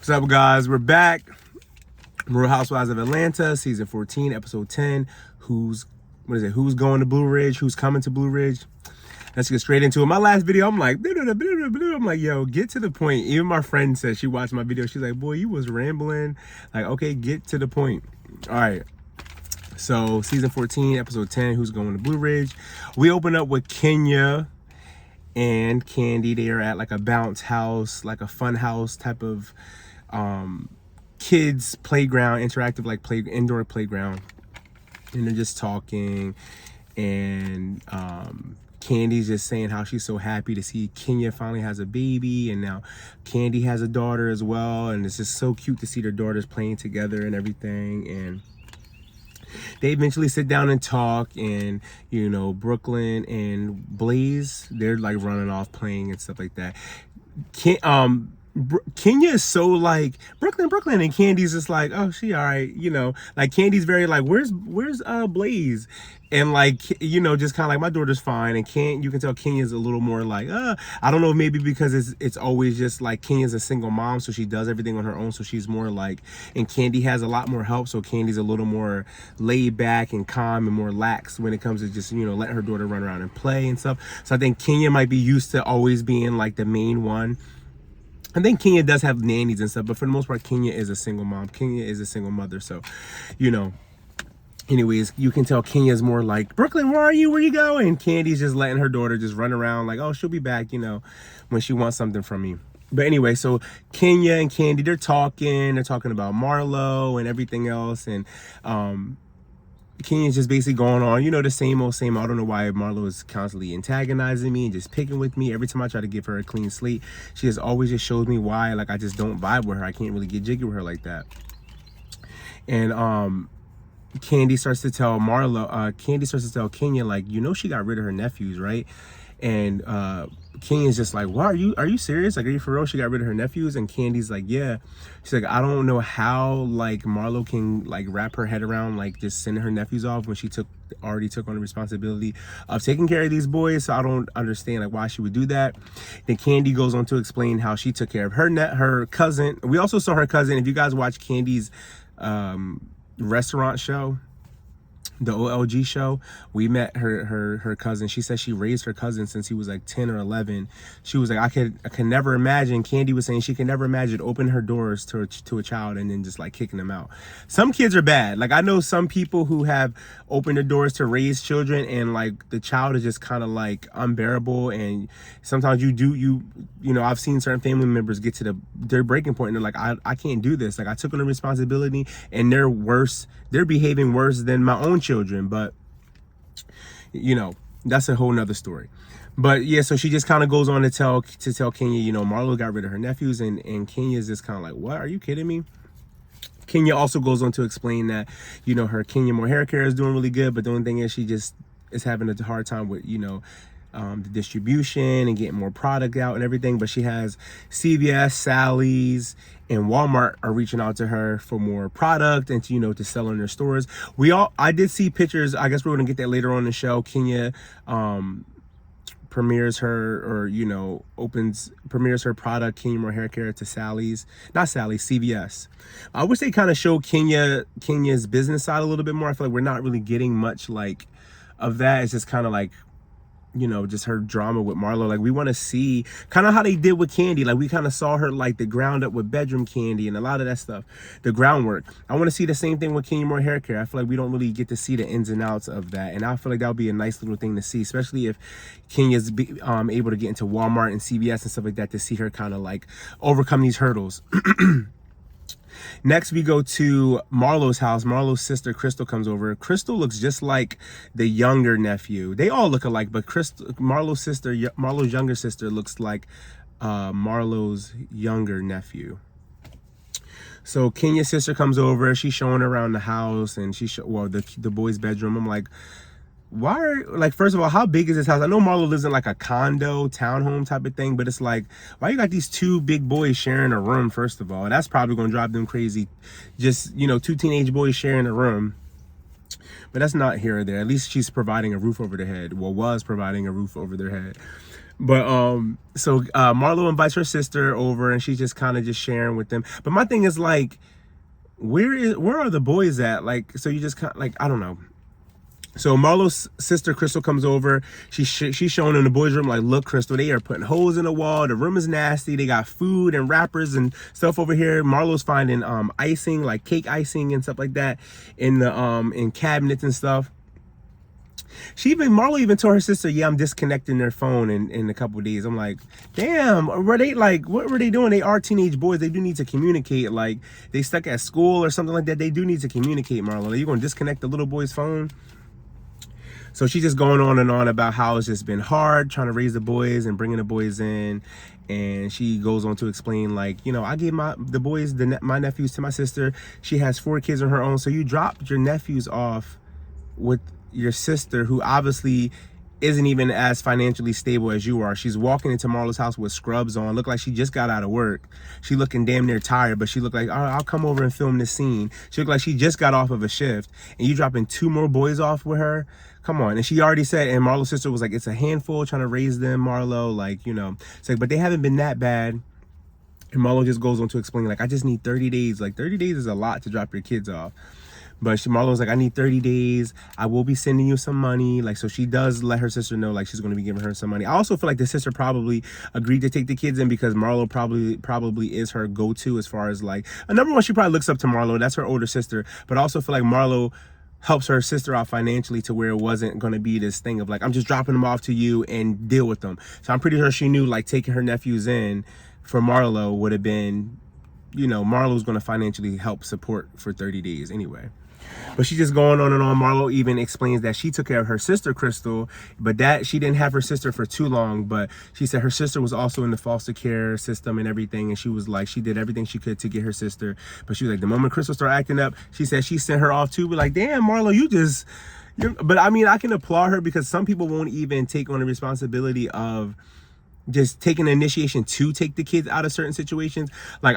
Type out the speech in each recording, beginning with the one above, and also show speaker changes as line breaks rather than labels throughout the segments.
What's up, guys? We're back. Real Housewives of Atlanta, season 14, episode 10. Who's going to Blue Ridge? Who's coming to Blue Ridge? Let's get straight into it. My last video, I'm like, yo, get to the point. Even my friend said she watched my video. She's like, boy, you was rambling. Like, okay, get to the point. All right. So, season 14, episode 10, who's going to Blue Ridge? We open up with Kenya and Candy. They are at like a bounce house, like a fun house type of kids playground, interactive like indoor playground, and they're just talking, and Candy's just saying how she's so happy to see Kenya finally has a baby, and now Candy has a daughter as well, and it's just so cute to see their daughters playing together and everything. And they eventually sit down and talk, and you know, Brooklyn and Blaze, they're like running off playing and stuff like that. Kenya is so like Brooklyn, and Candy's just like, oh, she all right, you know, like Candy's very like, where's Blaze, and like, you know, just kind of like, my daughter's fine. And you can tell Kenya's a little more like, I don't know, maybe because it's always just like Kenya's a single mom, so she does everything on her own, so she's more like, and Candy has a lot more help, so Candy's a little more laid back and calm and more lax when it comes to just, you know, letting her daughter run around and play and stuff. So I think Kenya might be used to always being like the main one. I think Kenya does have nannies and stuff, but for the most part, Kenya is a single mom. Kenya is a single mother. So, you know, anyways, you can tell Kenya's more like, Brooklyn, where are you? Where you going? And Candy's just letting her daughter just run around like, oh, she'll be back, you know, when she wants something from me. But anyway, so Kenya and Candy, they're talking about Marlo and everything else. And Kenya's just basically going on, you know, the same old. I don't know why Marlo is constantly antagonizing me and just picking with me. Every time I try to give her a clean slate, she just always just shows me why, like, I just don't vibe with her. I can't really get jiggy with her like that. And Candy starts to tell Kenya, like, you know, she got rid of her nephews, right? And Kenya's just like, what, are you serious? Like, are you for real? She got rid of her nephews? And Candy's like, yeah. She's like, I don't know how like Marlo can like wrap her head around like just sending her nephews off when she already took on the responsibility of taking care of these boys. So I don't understand like why she would do that. Then Candy goes on to explain how she took care of her cousin. We also saw her cousin. If you guys watch Candy's restaurant show, the OLG show, we met her cousin. She said she raised her cousin since he was like 10 or 11. She was like, I can never imagine. Candy was saying she can never imagine opening her doors to a child and then just like kicking them out. Some kids are bad. Like, I know some people who have opened their doors to raise children, and like the child is just kind of like unbearable. And sometimes you know, I've seen certain family members get to their breaking point, and they're like, I can't do this. Like, I took on the responsibility, and they're behaving worse than my own children. But you know, that's a whole nother story. But yeah, so she just kind of goes on to tell Kenya, you know, Marlo got rid of her nephews, and Kenya's just kind of like, what, are you kidding me? Kenya also goes on to explain that, you know, her Kenya More hair care is doing really good, but the only thing is she just is having a hard time with, you know, the distribution and getting more product out and everything. But she has CVS, Sally's, and Walmart are reaching out to her for more product and to, you know, to sell in their stores. I did see pictures. I guess we're gonna get that later on in the show. Kenya premieres her product, Kenya More hair care, to CVS. I wish they kind of show Kenya's business side a little bit more. I feel like we're not really getting much like of that. It's just kind of like, you know, just her drama with Marlo. Like, we want to see kind of how they did with Candy. Like, we kind of saw her like the ground up with bedroom Candy and a lot of that stuff, the groundwork. I want to see the same thing with Kenya More hair care. I feel like we don't really get to see the ins and outs of that, and I feel like that would be a nice little thing to see, especially if Kenya's able to get into Walmart and CVS and stuff like that, to see her kind of like overcome these hurdles. Next, we go to Marlo's house. Marlo's sister, Crystal, comes over. Crystal looks just like the younger nephew. They all look alike, but Marlo's younger sister looks like Marlo's younger nephew. So Kenya's sister comes over. She's showing her around the house, and the boys' bedroom. I'm like, first of all, how big is this house? I know Marlo lives in like a condo, townhome type of thing, but it's like, why you got these two big boys sharing a room, first of all? That's probably going to drive them crazy. Just, you know, two teenage boys sharing a room. But that's not here or there. At least she's providing a roof over their head. Well, was providing a roof over their head. But so Marlo invites her sister over, and she's just kind of just sharing with them. But my thing is like, where are the boys at? Like, so you just kind of like, I don't know. So Marlo's sister Crystal comes over. She's showing in the boys' room like, look, Crystal, they are putting holes in the wall. The room is nasty. They got food and wrappers and stuff over here. Marlo's finding icing, like cake icing and stuff like that, in the in cabinets and stuff. Marlo even told her sister, yeah, I'm disconnecting their phone in a couple of days. I'm like, damn, were they like, what were they doing? They are teenage boys. They do need to communicate. Like, they stuck at school or something like that. They do need to communicate, Marlo. Are you going to disconnect the little boy's phone? So she's just going on and on about how it's just been hard trying to raise the boys and bringing the boys in. And she goes on to explain, like, you know, I gave my nephews to my sister. She has 4 kids of her own. So you dropped your nephews off with your sister, who obviously isn't even as financially stable as you are. She's walking into Marlo's house with scrubs on, look like she just got out of work. She looking damn near tired, but she looked like, I'll come over and film this scene. She looked like she just got off of a shift, and you dropping 2 more boys off with her. Come on. And she already said, and Marlo's sister was like, it's a handful trying to raise them, Marlo, like, you know. It's like, but they haven't been that bad. And Marlo just goes on to explain, like, I just need 30 days. Like, 30 days is a lot to drop your kids off. But Marlo's like, I need 30 days. I will be sending you some money. Like, so she does let her sister know, like, she's going to be giving her some money. I also feel like the sister probably agreed to take the kids in because Marlo probably is her go-to as far as, like, number one, she probably looks up to Marlo. That's her older sister. But I also feel like Marlo helps her sister out financially to where it wasn't going to be this thing of, like, I'm just dropping them off to you and deal with them. So I'm pretty sure she knew, like, taking her nephews in for Marlo would have been, you know, Marlo's going to financially help support for 30 days anyway. But she's just going on and on. Marlo even explains that she took care of her sister, Crystal, but that she didn't have her sister for too long. But she said her sister was also in the foster care system and everything. And she was like, she did everything she could to get her sister. But she was like, the moment Crystal started acting up, she said she sent her off too. But like, damn, Marlo, but I mean, I can applaud her because some people won't even take on the responsibility of just taking the initiation to take the kids out of certain situations. Like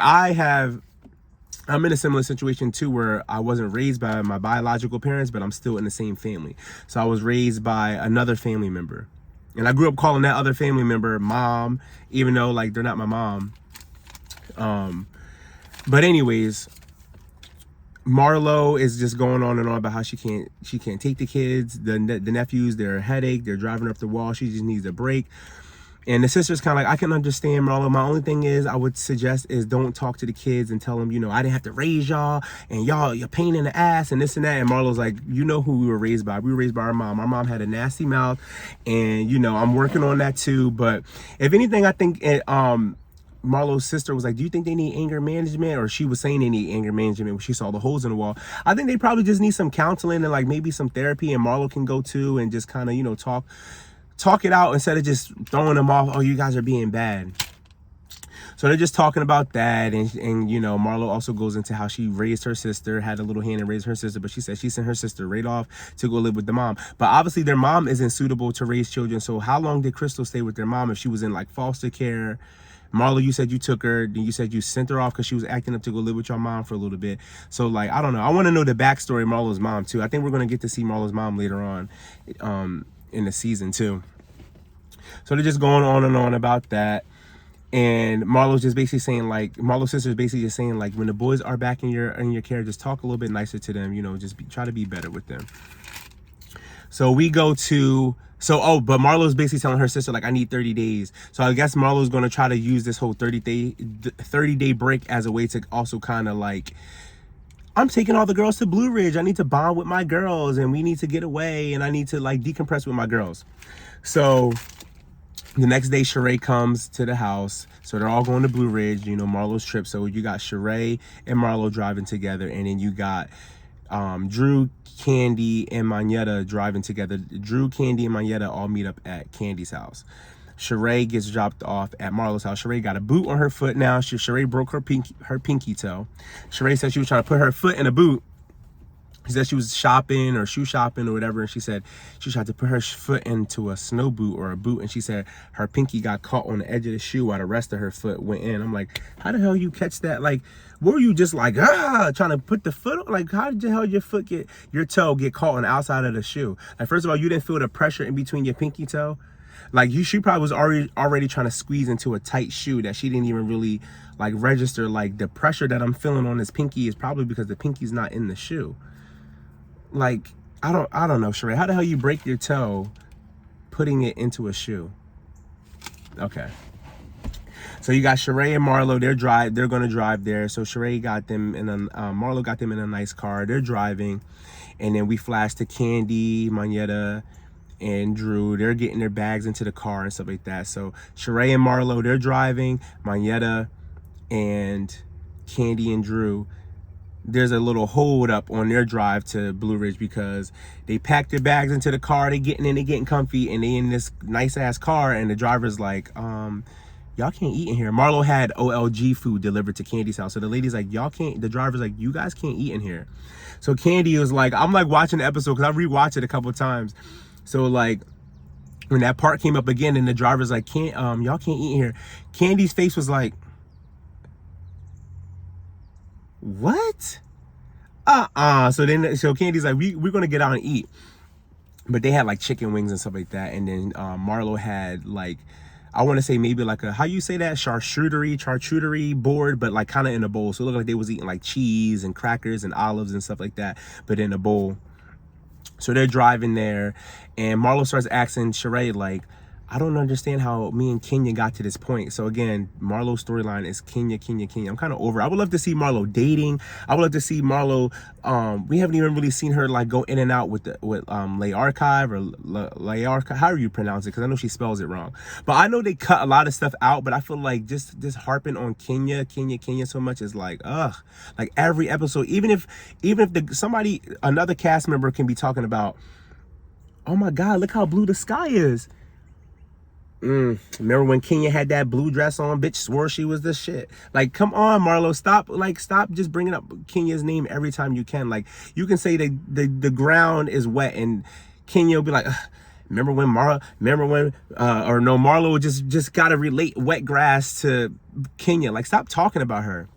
I'm in a similar situation too, where I wasn't raised by my biological parents, but I'm still in the same family. So I was raised by another family member. And I grew up calling that other family member mom, even though, like, they're not my mom. But anyways, Marlo is just going on and on about how she can't take the kids, the nephews, they're a headache, they're driving up the wall, she just needs a break. And the sister's kind of like, I can understand, Marlo. My only thing is, I would suggest is don't talk to the kids and tell them, you know, I didn't have to raise y'all, and you're pain in the ass and this and that. And Marlo's like, you know who we were raised by. We were raised by our mom. Our mom had a nasty mouth, and, you know, I'm working on that too. But if anything, I think Marlo's sister was like, do you think they need anger management? Or she was saying they need anger management when she saw the holes in the wall. I think they probably just need some counseling and, like, maybe some therapy, and Marlo can go to and just kind of, you know, talk it out instead of just throwing them off. Oh, you guys are being bad. So they're just talking about that. And you know, Marlo also goes into how she raised her sister, had a little hand and raised her sister, but she said she sent her sister right off to go live with the mom. But obviously their mom isn't suitable to raise children. So how long did Crystal stay with their mom if she was in, like, foster care? Marlo, you said you took her, then you said you sent her off because she was acting up to go live with your mom for a little bit. So, like, I don't know. I want to know the backstory of Marlo's mom too. I think we're going to get to see Marlo's mom later on in the season too. So they're just going on and on about that. And Marlo's just basically saying, like, Marlo's sister is basically just saying, like, when the boys are back in your care, just talk a little bit nicer to them, you know, just try to be better with them. So we go to, but Marlo's basically telling her sister, like, I need 30 days. So I guess Marlo's going to try to use this whole 30-day break as a way to also kind of, like, I'm taking all the girls to Blue Ridge. I need to bond with my girls, and we need to get away, and I need to, like, decompress with my girls. So the next day, Sheree comes to the house. So they're all going to Blue Ridge, you know, Marlo's trip. So you got Sheree and Marlo driving together. And then you got Drew, Candy, and Manetta driving together. Drew, Candy, and Manetta all meet up at Candy's house. Sheree gets dropped off at Marlo's house. Sheree got a boot on her foot now. Sheree broke her pinky toe. Sheree said she was trying to put her foot in a boot. She said she was shopping or shoe shopping or whatever, and she said she tried to put her foot into a snow boot or a boot, and she said her pinky got caught on the edge of the shoe while the rest of her foot went in. I'm like, how the hell you catch that? Like, were you just like, trying to put the foot on? Like, how did the hell your toe get caught on the outside of the shoe? Like, first of all, you didn't feel the pressure in between your pinky toe. Like she probably was already trying to squeeze into a tight shoe that she didn't even really like register. Like the pressure that I'm feeling on this pinky is probably because the pinky's not in the shoe. Like I don't know, Sheree. How the hell you break your toe putting it into a shoe? Okay. So you got Sheree and Marlo. They're gonna drive there. So Sheree got them in a Marlo got them in a nice car. They're driving, and then we flash to Candy, Manetta, and Drew. They're getting their bags into the car and stuff like that. So Sheree and Marlo, they're driving. Manetta and Candy and Drew, there's a little hold up on their drive to Blue Ridge because they packed their bags into the car. They getting comfy, and they in this nice ass car, and the driver's like, y'all can't eat in here. Marlo had OLG food delivered to Candy's house. So the lady's like, y'all can't, the driver's like, you guys can't eat in here. So Candy was like, I'm like watching the episode because I rewatched it a couple of times. So like when that part came up again and the driver's like, y'all can't eat in here. Candy's face was like, what? So Candy's like, we're gonna get out and eat. But they had like chicken wings and stuff like that. And then Marlo had like, I want to say maybe like a, how you say that, charcuterie board, but like kind of in a bowl. So it looked like they was eating like cheese and crackers and olives and stuff like that, but in a bowl. So they're driving there, and Marlo starts asking Sheree like, I don't understand how me and Kenya got to this point. So again, Marlo's storyline is Kenya. I'm kind of over. I would love to see Marlo dating. I would love to see Marlo. We haven't even really seen her like go in and out with Lay Archive or Lay Archive, however you pronounce it, because I know she spells it wrong. But I know they cut a lot of stuff out. But I feel like just harping on Kenya so much is like, ugh. Like every episode, even if another cast member can be talking about, oh my God, look how blue the sky is. Remember when Kenya had that blue dress on? Bitch swore she was the shit. Like, come on, Marlo, stop just bringing up Kenya's name every time you can. Like, you can say the ground is wet, and Kenya will be like, remember when Marlo just gotta relate wet grass to Kenya. Like, stop talking about her.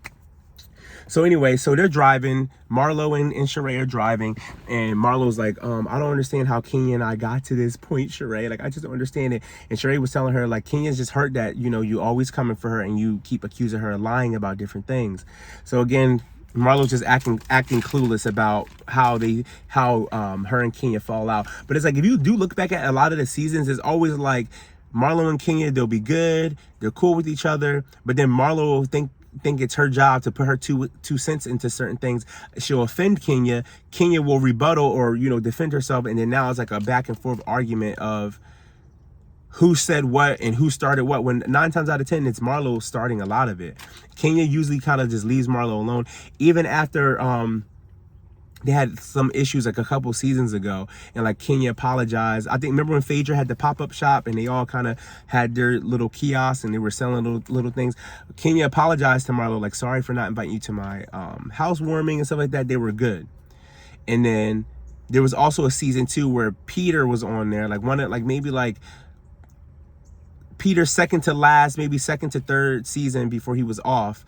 So anyway, so they're driving. Marlo and Sheree are driving, and Marlo's like, I don't understand how Kenya and I got to this point, Sheree. Like, I just don't understand it. And Sheree was telling her, like, Kenya's just hurt that, you always coming for her and you keep accusing her of lying about different things. So again, Marlo's just acting clueless about how her and Kenya fall out. But it's like, if you do look back at a lot of the seasons, it's always like Marlo and Kenya, they'll be good, they're cool with each other, but then Marlo will think it's her job to put her two cents into certain things. She'll offend Kenya will rebuttal or defend herself, and then now it's like a back and forth argument of who said what and who started what, when 9 times out of 10 it's Marlo starting a lot of it. Kenya usually kind of just leaves Marlo alone, even after they had some issues like a couple seasons ago, and like Kenya apologized. I think, remember when Phaedra had the pop-up shop and they all kind of had their little kiosks and they were selling little things. Kenya apologized to Marlo, like, sorry for not inviting you to my housewarming and stuff like that. They were good. And then there was also a season 2 where Peter was on there, like maybe Peter's second to last, maybe second to third season before he was off.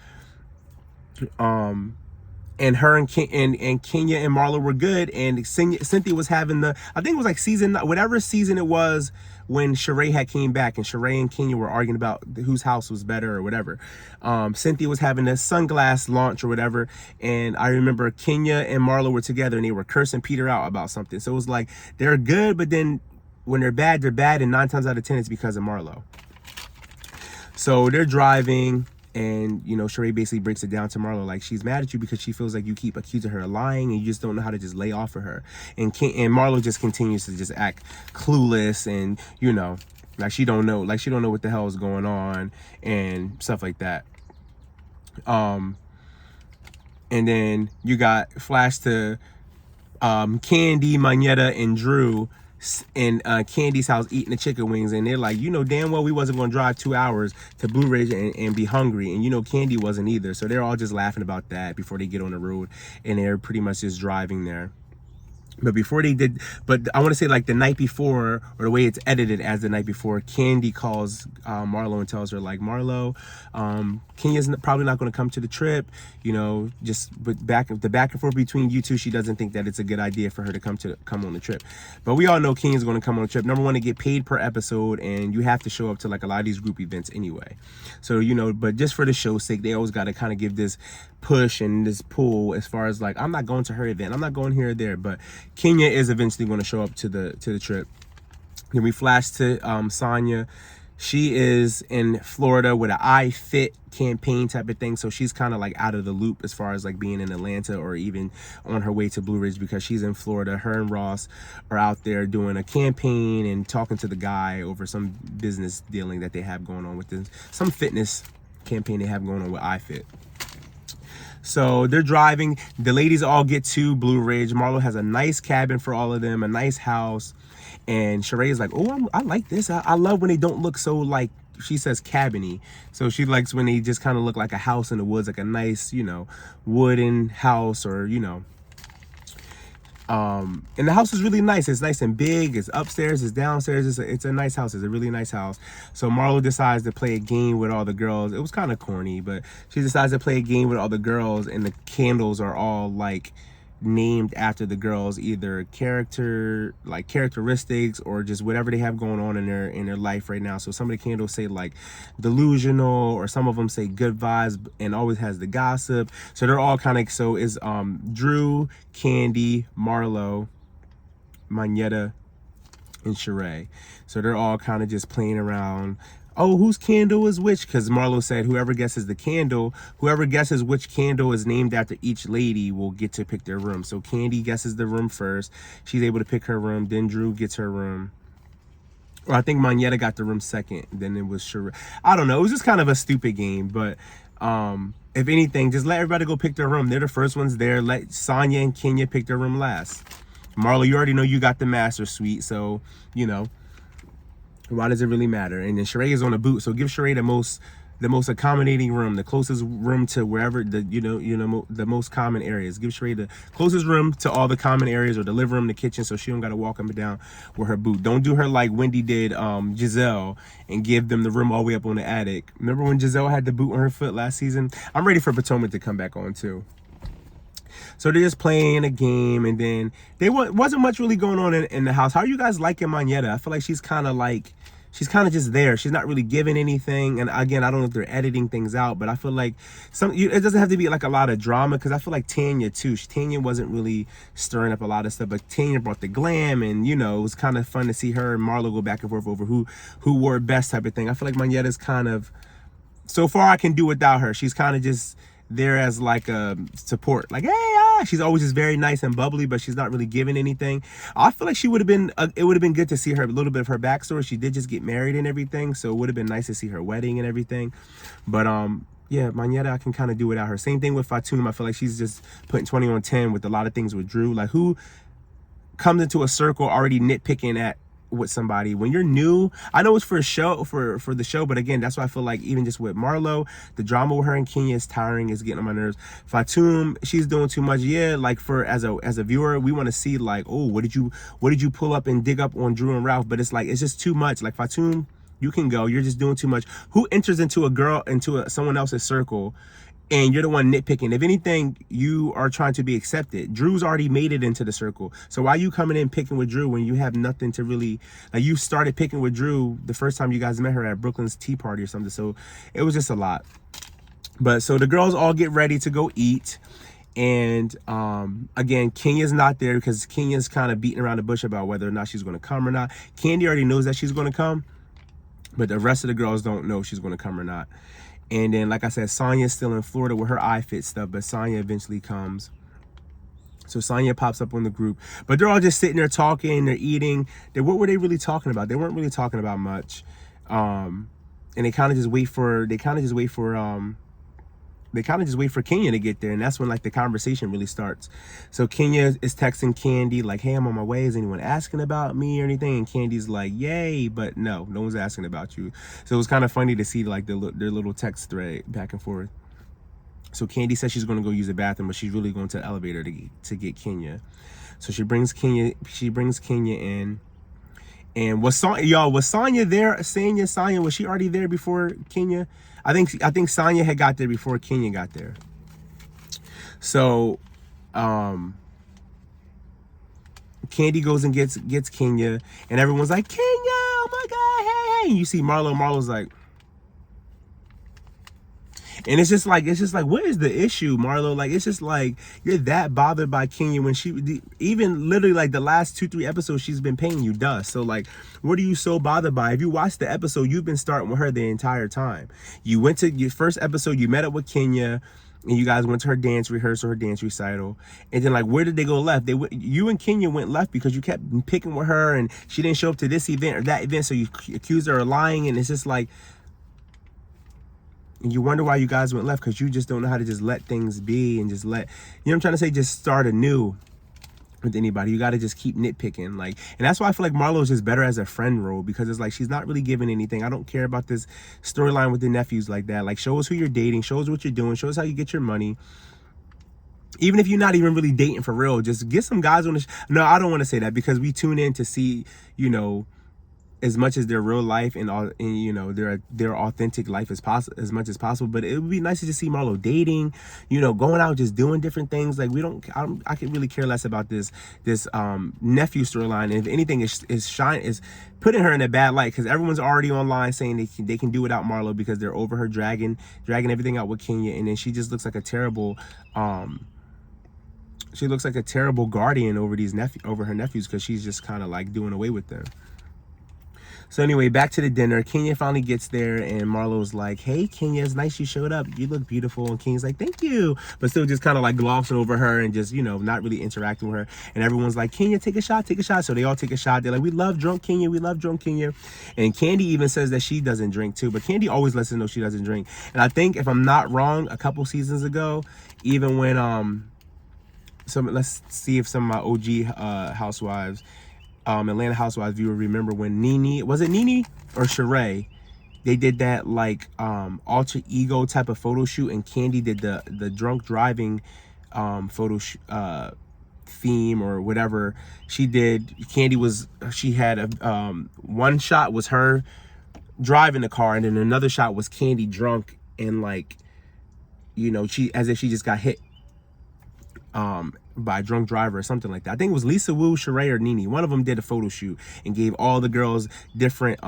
And her and Kenya and Marlo were good, and Cynthia was having I think it was like whatever season it was when Sheree had came back, and Sheree and Kenya were arguing about whose house was better or whatever. Cynthia was having a sunglass launch or whatever, and I remember Kenya and Marlo were together and they were cursing Peter out about something. So it was like, they're good, but then when they're bad, and 9 times out of 10 it's because of Marlo. So they're driving, and Sheree basically breaks it down to Marlo, like, she's mad at you because she feels like you keep accusing her of lying and you just don't know how to just lay off of her. And Marlo just continues to just act clueless, and like she don't know what the hell is going on and stuff like that. And then you got flash to Candy, Manetta, and Drew in Candy's house eating the chicken wings, and they're like, damn well we wasn't going to drive 2 hours to Blue Ridge and be hungry, and Candy wasn't either. So they're all just laughing about that before they get on the road, and they're pretty much just driving there. But before they did, but I want to say like the night before, or the way it's edited as the night before, Candy calls Marlo and tells her like, Marlo, Kenya's probably not going to come to the trip. You know, just with the back and forth between you two, she doesn't think that it's a good idea for her to come on the trip. But we all know Kenya's going to come on the trip. Number one, to get paid per episode, and you have to show up to like a lot of these group events anyway. So, you know, but just for the show's sake, they always got to kind of give this push and this pull as far as like, I'm not going to her event, I'm not going here or there. But Kenya is eventually going to show up to the trip. Then we flash to Sonya. She is in Florida with an iFit campaign type of thing, so she's kind of like out of the loop as far as like being in Atlanta or even on her way to Blue Ridge, because she's in Florida. Her and Ross are out there doing a campaign and talking to the guy over some business dealing that they have going on with this, some fitness campaign they have going on with iFit. So they're driving. The ladies all get to Blue Ridge. Marlo has a nice cabin for all of them, a nice house. And Sheree is like, oh, I like this. I love when they don't look so, like, she says cabiny. So she likes when they just kind of look like a house in the woods, like a nice, you know, wooden house, or, you know. And the house is really nice. It's nice and big. It's upstairs, it's downstairs. It's a nice house. It's a really nice house. So Marlo decides to play a game with all the girls. It was kind of corny, but she decides to play a game with all the girls, and the candles are all like named after the girls, either characteristics or just whatever they have going on in their life right now. So some of the candles say like delusional, or some of them say good vibes, and always has the gossip. So they're all kind of, so is Drew, Candy, Marlo, Manetta, and Sheree. So they're all kind of just playing around. Oh, whose candle is which? Because Marlo said whoever guesses which candle is named after each lady will get to pick their room. So Candy guesses the room first. She's able to pick her room. Then Drew gets her room. Or I think Manetta got the room second. Then it was Sheree. I don't know. It was just kind of a stupid game. But if anything, just let everybody go pick their room. They're the first ones there. Let Sonya and Kenya pick their room last. Marlo, you already know you got the master suite. So, you know, why does it really matter? And then Sheree is on a boot, so give Sheree the most accommodating room, the closest room to wherever the most common areas. Give Sheree the closest room to all the common areas, or the living room, the kitchen, so she don't got to walk up and down with her boot. Don't do her like Wendy did Giselle and give them the room all the way up on the attic. Remember when Giselle had the boot on her foot last season? I'm ready for Potomac to come back on too. So they're just playing a game, and then wasn't much really going on in the house. How are you guys liking Manetta? I feel like she's kind of just there. She's not really giving anything. And again, I don't know if they're editing things out, but I feel like it doesn't have to be like a lot of drama, because I feel like Tanya too. Tanya wasn't really stirring up a lot of stuff, but Tanya brought the glam, and you know, it was kind of fun to see her and Marlo go back and forth over who wore best type of thing. I feel like Manetta's kind of, so far I can do without her. She's kind of just there as like a support, like, hey, she's always just very nice and bubbly, but she's not really giving anything. I feel like she would have been it would have been good to see her, a little bit of her backstory. She did just get married and everything, so it would have been nice to see her wedding and everything. But yeah, Manetta, I can kind of do without her. Same thing with Fatum. I feel like she's just putting 20 on 10 with a lot of things with Drew. Like, who comes into a circle already nitpicking at with somebody when you're new? I know it's for a show, for the show, but again, that's why I feel like even just with Marlo, the drama with her and Kenya is tiring, is getting on my nerves. Fatum, she's doing too much. Yeah, like as a viewer, we want to see like, oh, what did you pull up and dig up on Drew and Ralph? But it's like, it's just too much. Like, Fatum, you can go. You're just doing too much. Who enters into someone else's circle and you're the one nitpicking? If anything, you are trying to be accepted. Drew's already made it into the circle. So why are you coming in picking with Drew when you have nothing to really, like, you started picking with Drew the first time you guys met her at Brooklyn's tea party or something. So it was just a lot. But so the girls all get ready to go eat. And again, Kenya's not there because Kenya's kind of beating around the bush about whether or not she's going to come or not. Candy already knows that she's going to come, but the rest of the girls don't know if she's going to come or not. And then, like I said, Sonya's still in Florida with her iFit stuff, but Sonya eventually comes. So Sonya pops up on the group, but they're all just sitting there talking, they're eating. What were they really talking about? They weren't really talking about much. And they kind of just wait for Kenya to get there, and that's when like the conversation really starts. So Kenya is texting Candy like, hey, I'm on my way, is anyone asking about me or anything? And Candy's like, yay, but no one's asking about you. So it was kind of funny to see like their little text thread back and forth. So Candy says she's going to go use the bathroom, but she's really going to the elevator to get Kenya. So she brings Kenya in. And was Sonya there? Sonya, was she already there before Kenya? I think Sonya had got there before Kenya got there. So Candy goes and gets Kenya, and everyone's like, Kenya, oh my God, hey. And you see Marlo's like, and it's just like, what is the issue, Marlo? Like, it's just like, you're that bothered by Kenya when even literally like the last 2-3 episodes, she's been paying you dust. So like, what are you so bothered by? If you watch the episode, you've been starting with her the entire time. You went to your first episode, you met up with Kenya, and you guys went to her dance rehearsal, her dance recital. And then like, where did they go left? You and Kenya went left because you kept picking with her and she didn't show up to this event or that event. So you accused her of lying. And it's just like, and you wonder why you guys went left, because you just don't know how to just let things be and just let, you know what I'm trying to say, just start anew with anybody. You got to just keep nitpicking. Like, and that's why I feel like Marlo is just better as a friend role, because it's like, she's not really giving anything. I don't care about this storyline with the nephews like that. Like, show us who you're dating, show us what you're doing, show us how you get your money. Even if you're not even really dating for real, just get some guys on the no, I don't want to say that, because we tune in to see, you know, as much as their real life and all, and you know, their authentic life as possible, as much as possible. But it would be nice to just see Marlo dating, you know, going out, just doing different things. Like, I could really care less about this nephew storyline. And if anything, is putting her in a bad light, because everyone's already online saying they can do without Marlo because they're over her dragging everything out with Kenya, and then she just looks like a terrible guardian over her nephews, because she's just kind of like doing away with them. So anyway, back to the dinner. Kenya finally gets there, and Marlo's like, hey, Kenya, it's nice you showed up. You look beautiful. And Kenya's like, thank you. But still just kind of like glossing over her and just, you know, not really interacting with her. And everyone's like, Kenya, take a shot, take a shot. So they all take a shot. They're like, we love drunk Kenya. We love drunk Kenya. And Candy even says that she doesn't drink too. But Candy always lets us know she doesn't drink. And I think, if I'm not wrong, a couple seasons ago, even when, let's see if some of my OG housewives, Atlanta Housewives viewer remember when Nene, was it Nene or Sheree? They did that like alter ego type of photo shoot, and Candy did the drunk driving theme or whatever she did. She had a one shot was her driving the car, and then another shot was Candy drunk and like, you know, she as if she just got hit by a drunk driver or something like that. I think it was Lisa Wu, Sheree, or Nene. One of them did a photo shoot and gave all the girls different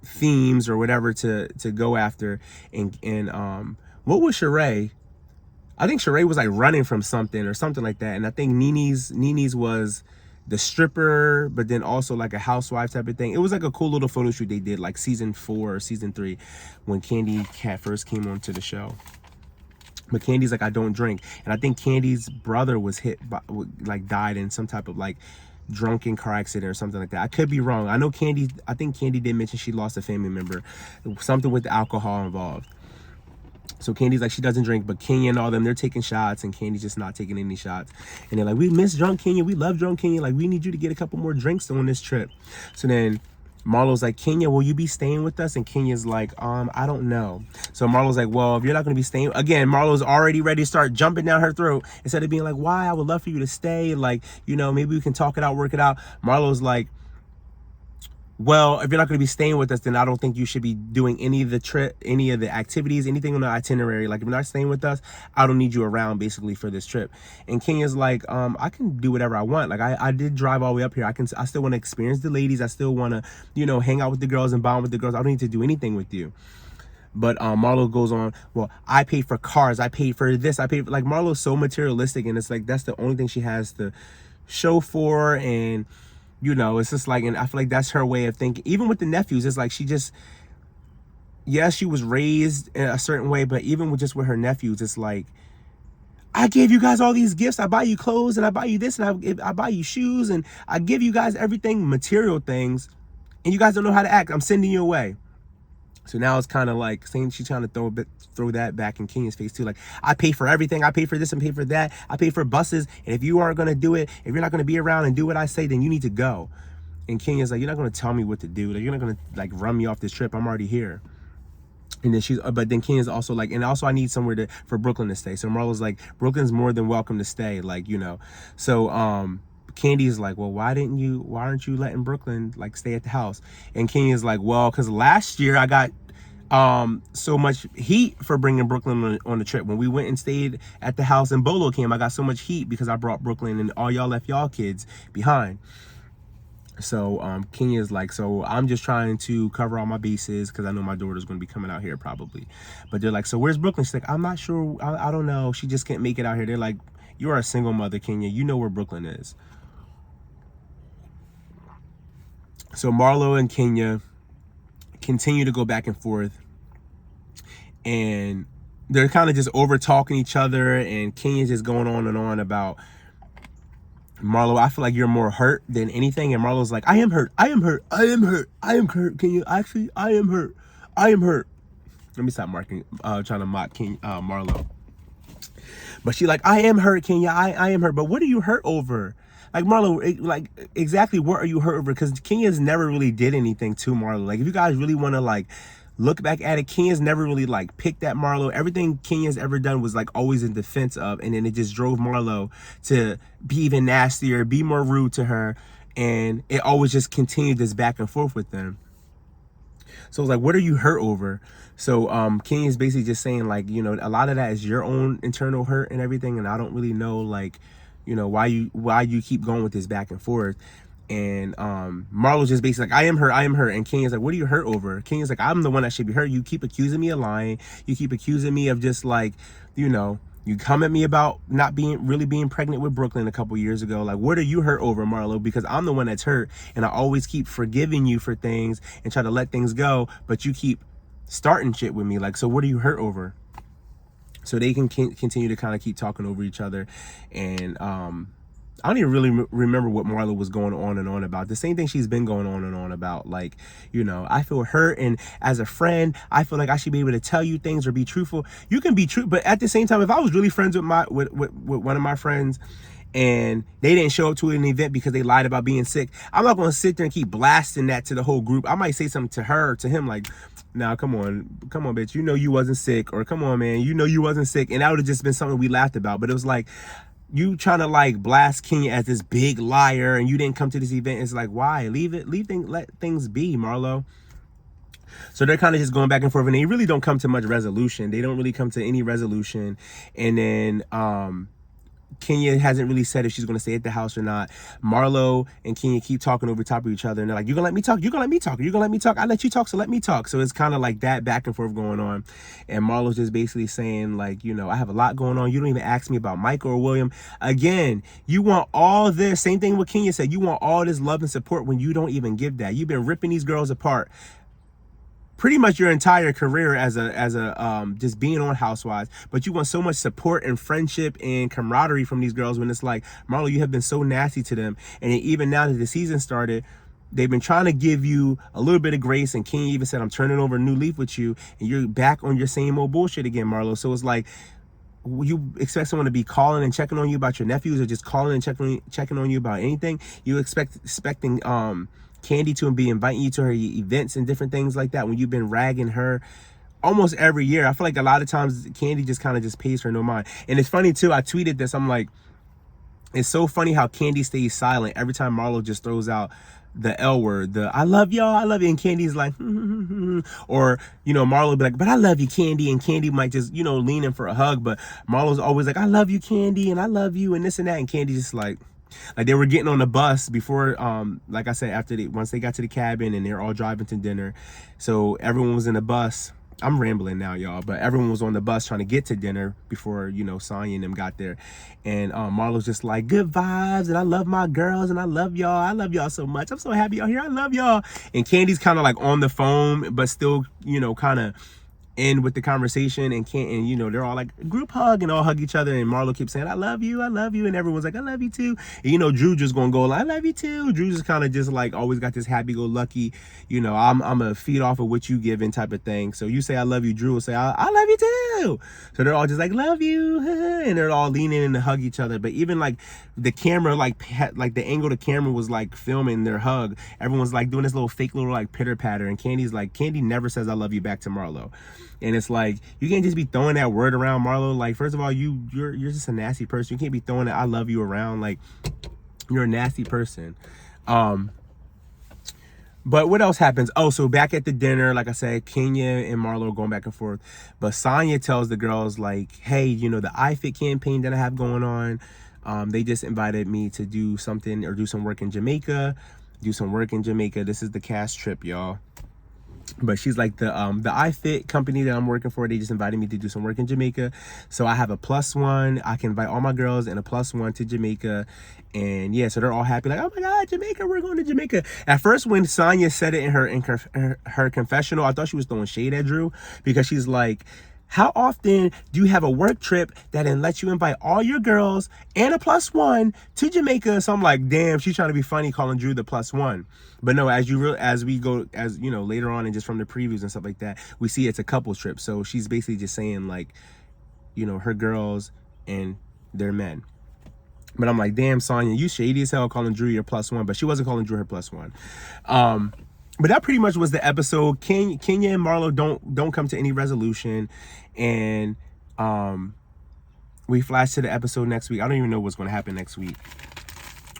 themes or whatever to go after. And what was Sheree? I think Sheree was like running from something or something like that. And I think Nene's was the stripper, but then also like a housewife type of thing. It was like a cool little photo shoot they did, like season 4 or season 3, when Candy Cat first came onto the show. But Candy's like, I don't drink. And I think Candy's brother was died in some type of like drunken car accident or something like that. I could be wrong. I think Candy did mention she lost a family member, something with the alcohol involved. So Candy's like, she doesn't drink, but Kenya and all them, they're taking shots, and Candy's just not taking any shots. And they're like, we miss drunk Kenya. We love drunk Kenya. Like, we need you to get a couple more drinks on this trip. So then Marlo's like, Kenya, will you be staying with us? And Kenya's like, I don't know. So Marlo's like, well, if you're not going to be staying, again, Marlo's already ready to start jumping down her throat. Instead of being like, why? I would love for you to stay. Like, you know, maybe we can talk it out, work it out. Marlo's like, well, if you're not going to be staying with us, then I don't think you should be doing any of the activities, anything on the itinerary. Like, if you're not staying with us, I don't need you around basically for this trip. And Kenya's like, I can do whatever I want. Like, I did drive all the way up here. I still want to experience the ladies. I still want to, you know, hang out with the girls and bond with the girls. I don't need to do anything with you. But Marlo goes on, well, I paid for cars. I paid for this. Like, Marlo's so materialistic, and it's like, that's the only thing she has to show for. And you know, it's just like, and I feel like that's her way of thinking. Even with the nephews, it's like she just, yes, she was raised in a certain way, but even with her nephews, it's like, I gave you guys all these gifts. I buy you clothes, and I buy you this, and I buy you shoes, and I give you guys everything, material things, and you guys don't know how to act. I'm sending you away. So now it's kind of like saying she's trying to throw that back in Kenya's face too. Like, I pay for everything. I pay for this and pay for that. I pay for buses. And if you aren't going to do it, if you're not going to be around and do what I say, then you need to go. And Kenya's like, you're not going to tell me what to do. Like, you're not going to like run me off this trip. I'm already here. And then but then Kenya's also like, and also I need somewhere for Brooklyn to stay. So Marlo's like, Brooklyn's more than welcome to stay, like, you know. So Candy's like, well, why aren't you letting Brooklyn like stay at the house? And Kenya's like, well, because last year I got so much heat for bringing Brooklyn on the trip. When we went and stayed at the house and Bolo came, I got so much heat because I brought Brooklyn and all y'all left y'all kids behind. So Kenya's like, so I'm just trying to cover all my bases because I know my daughter's going to be coming out here probably. But they're like, so where's Brooklyn? She's like, I'm not sure. I don't know. She just can't make it out here. They're like, you are a single mother, Kenya. You know where Brooklyn is. So Marlo and Kenya continue to go back and forth. And they're kind of just over talking each other. And Kenya's just going on and on about, Marlo, I feel like you're more hurt than anything. And Marlo's like, I am hurt. I am hurt. I am hurt. I am hurt. Can you actually? I am hurt. I am hurt. Let me stop trying to mock Marlo. But she like, I am hurt, Kenya. I am hurt. But what are you hurt over? Like, Marlo, like, exactly what are you hurt over? Because Kenya's never really did anything to Marlo. Like, if you guys really want to, like, look back at it, Kenya's never really like picked at Marlo. Everything Kenya's ever done was like always in defense of, and then it just drove Marlo to be even nastier, be more rude to her, and it always just continued this back and forth with them. So it's like, what are you hurt over? So Kenya's basically just saying, like, you know, a lot of that is your own internal hurt and everything, and I don't really know, like, you know, why you keep going with this back and forth. And Marlo's just basically like, I am hurt. And Kenya's like, what are you hurt over? Kenya's like, I'm the one that should be hurt. You keep accusing me of lying. You keep accusing me of just, like, you know, you come at me about not being pregnant with Brooklyn a couple years ago. Like, what are you hurt over, Marlo? Because I'm the one that's hurt, and I always keep forgiving you for things and try to let things go, but you keep starting shit with me. Like, so what are you hurt over? So they can continue to kind of keep talking over each other. And I don't even really remember what Marlo was going on and on about. The same thing she's been going on and on about. Like, you know, I feel hurt, and as a friend, I feel like I should be able to tell you things or be truthful. You can be true, but at the same time, if I was really friends with one of my friends, and they didn't show up to an event because they lied about being sick, I'm not going to sit there and keep blasting that to the whole group. I might say something to her or to him like, nah, come on, bitch. You know you wasn't sick. Or come on, man. You know you wasn't sick. And that would have just been something we laughed about. But it was like, you trying to like blast Kenya as this big liar and you didn't come to this event. It's like, why? Let things be, Marlo. So they're kind of just going back and forth, and they really don't come to much resolution. They don't really come to any resolution. And then Kenya hasn't really said if she's going to stay at the house or not. Marlo and Kenya keep talking over top of each other, and they're like, you're going to let me talk? You're going to let me talk? You're going to let me talk? I let you talk, so let me talk. So it's kind of like that back and forth going on. And Marlo's just basically saying, like, you know, I have a lot going on. You don't even ask me about Michael or William. Again, you want all this. Same thing with Kenya said. You want all this love and support when you don't even give that. You've been ripping these girls apart pretty much your entire career as a just being on Housewives, but you want so much support and friendship and camaraderie from these girls when it's like, Marlo, you have been so nasty to them. And even now that the season started, they've been trying to give you a little bit of grace, and Kenya even said, I'm turning over a new leaf with you, and you're back on your same old bullshit again, Marlo. So it's like, you expect someone to be calling and checking on you about your nephews, or just calling and checking on you about anything? You expecting Candy to be inviting you to her events and different things like that when you've been ragging her almost every year. I feel like a lot of times Candy just kind of just pays her no mind. And it's funny too, I tweeted this, I'm like, it's so funny how Candy stays silent every time Marlo just throws out the L word, the I love y'all, I love you, and Candy's like, or, you know, Marlo be like, but I love you, Candy, and Candy might just, you know, lean in for a hug, but Marlo's always like, I love you, Candy, and I love you, and this and that, and Candy just like they were getting on the bus before, like I said, once they got to the cabin and they're all driving to dinner. So everyone was in the bus. I'm rambling now, y'all, but everyone was on the bus trying to get to dinner before, you know, Sonya and them got there. And Marlo's just like, good vibes, and I love my girls, and I love y'all. I love y'all so much. I'm so happy y'all here. I love y'all. And Candy's kind of like on the phone, but still, you know, kind of end with the conversation, and you know, they're all like group hug and all hug each other, and Marlo keeps saying, I love you, and everyone's like, I love you too. And you know, Drew just gonna go like, I love you too. Drew just kind of just like always got this happy-go-lucky, you know, I'm a feed off of what you give in type of thing. So you say I love you, Drew will say I love you too. So they're all just like, love you, and they're all leaning in to hug each other. But even like the camera, like the angle the camera was like filming their hug, everyone's like doing this little fake little like pitter patter, and Candy never says I love you back to Marlo. And it's like, you can't just be throwing that word around, Marlo. Like, first of all, you're just a nasty person. You can't be throwing that I love you around. Like, you're a nasty person. But what else happens? Oh, so back at the dinner, like I said, Kenya and Marlo are going back and forth. But Sonya tells the girls, like, hey, you know, the iFit campaign that I have going on, they just invited me to do something or do some work in Jamaica. This is the cast trip, y'all. But she's like, the iFit company that I'm working for, they just invited me to do some work in Jamaica. So I have a +1. I can invite all my girls and a +1 to Jamaica. And yeah, so they're all happy, like, oh my God, Jamaica, we're going to Jamaica. At first, when Sonya said it in her confessional, I thought she was throwing shade at Drew, because she's like, how often do you have a work trip that then lets you invite all your girls and a +1 to Jamaica? So I'm like, damn, she's trying to be funny calling Drew the +1. But no, as we go, as you know, later on, and just from the previews and stuff like that, we see it's a couples trip. So she's basically just saying, like, you know, her girls and their men. But I'm like, damn, Sonya, you shady as hell calling Drew your +1. But she wasn't calling Drew her +1. But that pretty much was the episode. Kenya and Marlo don't come to any resolution, and we flash to the episode next week. I don't even know what's going to happen next week,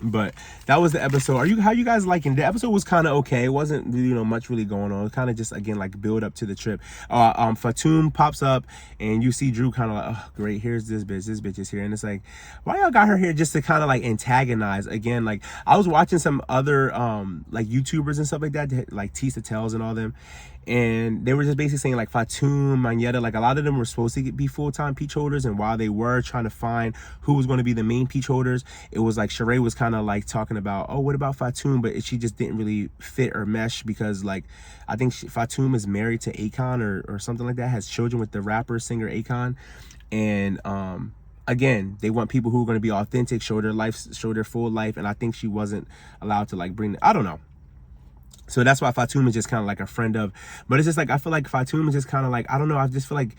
but that was the episode. How you guys liking? The episode was kind of okay. It wasn't really, you know, much really going on. It kind of just, again, like, build up to the trip. Fatum pops up, and you see Drew kind of like, oh great, here's this bitch is here. And it's like, why y'all got her here just to kind of like antagonize? Again, like, I was watching some other like YouTubers and stuff like that, like Tisa Tells and all them, and they were just basically saying, like, Fatum, Manetta, like, a lot of them were supposed to be full-time peach holders, and while they were trying to find who was going to be the main peach holders, it was like Sheree was kind of like talking about, oh, what about Fatum? But she just didn't really fit or mesh, because, like, I think Fatum is married to Akon or something like that, has children with the rapper singer Akon, and again, they want people who are going to be authentic, show their full life, and I think she wasn't allowed to, like, I don't know. So that's why Fatum is just kind of like a friend of, but it's just like, I feel like Fatum is just kind of like, I don't know, I just feel like,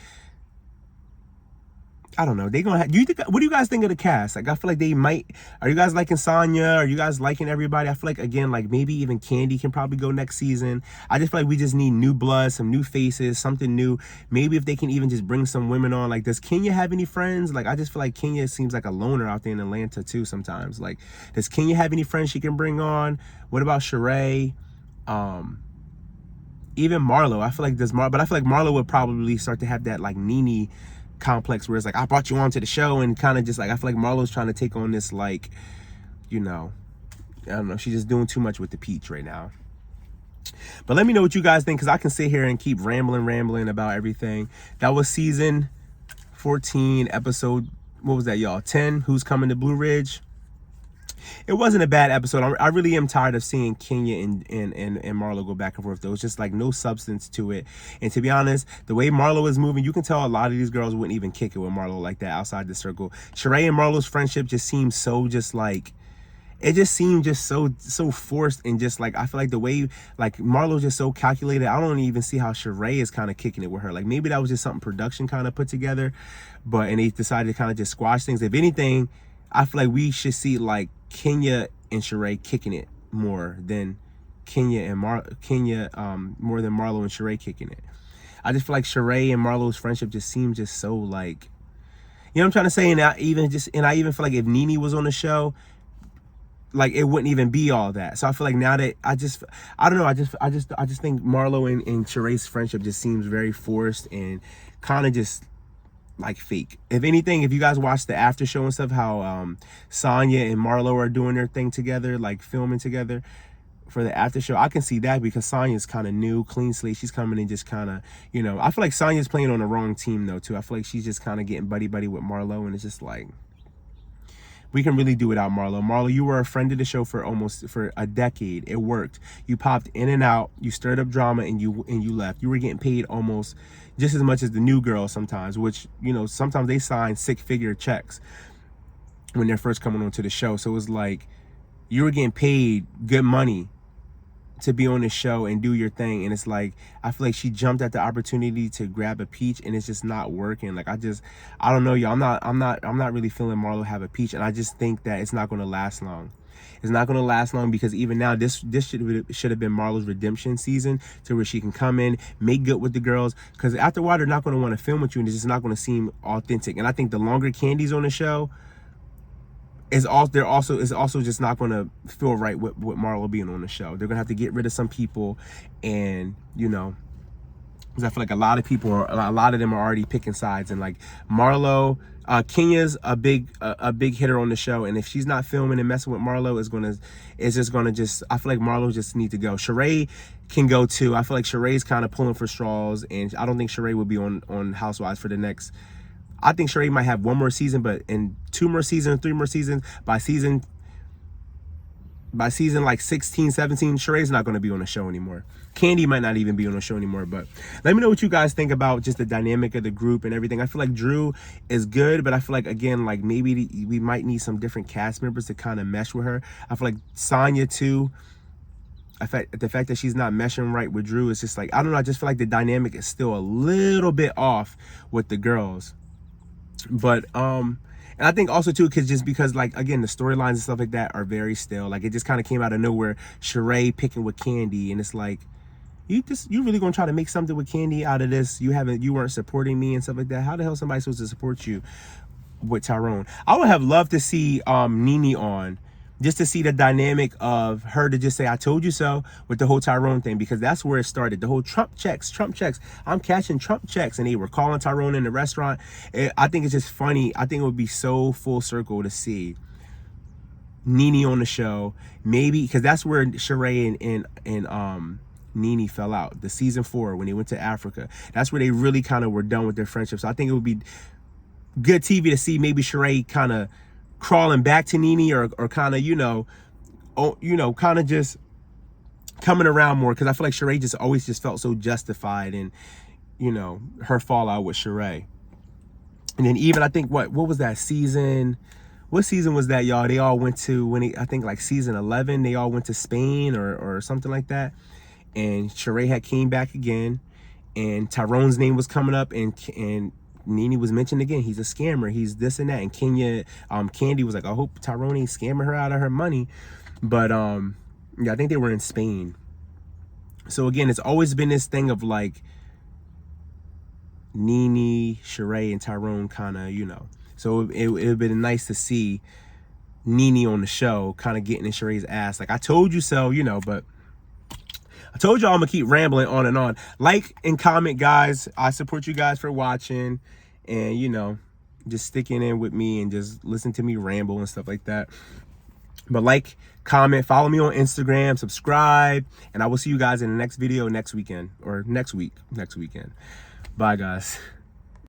I don't know, they gonna have, what do you guys think of the cast? Like, I feel like they might, are you guys liking Sonya? Are you guys liking everybody? I feel like, again, like, maybe even Kandi can probably go next season. I just feel like we just need new blood, some new faces, something new. Maybe if they can even just bring some women on. Like, does Kenya have any friends? Like, I just feel like Kenya seems like a loner out there in Atlanta too sometimes. Like, does Kenya have any friends she can bring on? What about Sheree? Even Marlo, I feel like but I feel like Marlo would probably start to have that, like, Nene complex, where it's like, I brought you onto the show, and kind of just like, I feel like Marlo's trying to take on this, like, you know, I don't know, she's just doing too much with the peach right now. But let me know what you guys think, because I can sit here and keep rambling about everything. That was season 14, episode, what was that, y'all? 10, Who's Coming to Blue Ridge. It wasn't a bad episode. I really am tired of seeing Kenya and Marlo go back and forth. There was just, like, no substance to it. And to be honest, the way Marlo is moving, you can tell a lot of these girls wouldn't even kick it with Marlo like that outside the circle. Sheree and Marlo's friendship just seems so just like, it just seemed just so forced, and just like, I feel like the way, like, Marlo's just so calculated. I don't even see how Sheree is kind of kicking it with her. Like, maybe that was just something production kind of put together, and they decided to kind of just squash things. If anything, I feel like we should see, like, Kenya and Sheree kicking it more than more than Marlo and Sheree kicking it. I just feel like Sheree and Marlo's friendship just seems just so, like, you know what I'm trying to say? And I even feel like if Nene was on the show, like, it wouldn't even be all that. So I feel like now that I don't know, I just think Marlo and Sheree's friendship just seems very forced and kind of just, like, fake. If anything, if you guys watch the after show and stuff, how Sonya and Marlo are doing their thing together, like, filming together for the after show, I can see that, because Sonya's kind of new, clean slate. She's coming in just kind of, you know, I feel like Sonya's playing on the wrong team though too. I feel like she's just kind of getting buddy with Marlo, and it's just like, we can really do without Marlo. Marlo, you were a friend of the show for a decade. It worked. You popped in and out. You stirred up drama, and you left. You were getting paid almost just as much as the new girls sometimes, which, you know, sometimes they sign 6-figure checks when they're first coming onto the show. So it was like, you were getting paid good money to be on the show and do your thing, and it's like, I feel like she jumped at the opportunity to grab a peach, and it's just not working. Like, I don't know, y'all. I'm not really feeling Marlo have a peach, and I just think that it's not going to last long. It's not going to last long, because even now this should have been Marlo's redemption season, to where she can come in, make good with the girls, because after a while they're not going to want to film with you, and it's just not going to seem authentic. And I think the longer Candy's on the show, is also just not going to feel right with Marlo being on the show. They're going to have to get rid of some people, and you know, because I feel like a lot of them are already picking sides. And like Marlo, Kenya's a big hitter on the show, and if she's not filming and messing with Marlo, I feel like Marlo just needs to go. Sheree can go too. I feel like Sheree's kind of pulling for straws, and I don't think Sheree will be on Housewives for the next. I think Sheree might have one more season, but in 2 more seasons, 3 more seasons, by season like 16, 17, Sheree's not going to be on the show anymore. Candy might not even be on the show anymore. But let me know what you guys think about just the dynamic of the group and everything. I feel like Drew is good, but I feel like, again, like maybe we might need some different cast members to kind of mesh with her. I feel like Sonya too. The fact that she's not meshing right with Drew is just like, I don't know, I just feel like the dynamic is still a little bit off with the girls. But and I think also too, because like, again, the storylines and stuff like that are very still. Like, it just kind of came out of nowhere. Sheree picking with Candy, and it's like, you really gonna try to make something with Candy out of this? You weren't supporting me and stuff like that. How the hell is somebody supposed to support you with Tyrone? I would have loved to see Nene on, just to see the dynamic of her to just say, I told you so, with the whole Tyrone thing, because that's where it started. The whole Trump checks. I'm cashing Trump checks. And they were calling Tyrone in the restaurant. I think it's just funny. I think it would be so full circle to see Nene on the show. Maybe, because that's where Sheree and Nene fell out. The season 4, when they went to Africa. That's where they really kind of were done with their friendship. So I think it would be good TV to see maybe Sheree kind of crawling back to Nene, or kind of, kind of just coming around more, because I feel like Sheree just always just felt so justified in, her fallout with Sheree. And then even, I think, what was that season? What season was that, y'all? They all went to, I think like season 11, they all went to Spain or something like that. And Sheree had came back again, and Tyrone's name was coming up, and Nene was mentioned again. He's a scammer. He's this and that. And Candy was like, I hope Tyrone ain't scamming her out of her money. But yeah, I think they were in Spain. So again, it's always been this thing of like Nene, Sheree, and Tyrone kind of, So it would have been nice to see Nene on the show, kind of getting in Sheree's ass. Like, I told you so, but I told y'all I'm gonna keep rambling on and on. Like and comment, guys. I support you guys for watching, and just sticking in with me and just listen to me ramble and stuff like that. But like, comment, follow me on Instagram, subscribe, and I will see you guys in the next video next weekend, or next weekend. Bye, guys.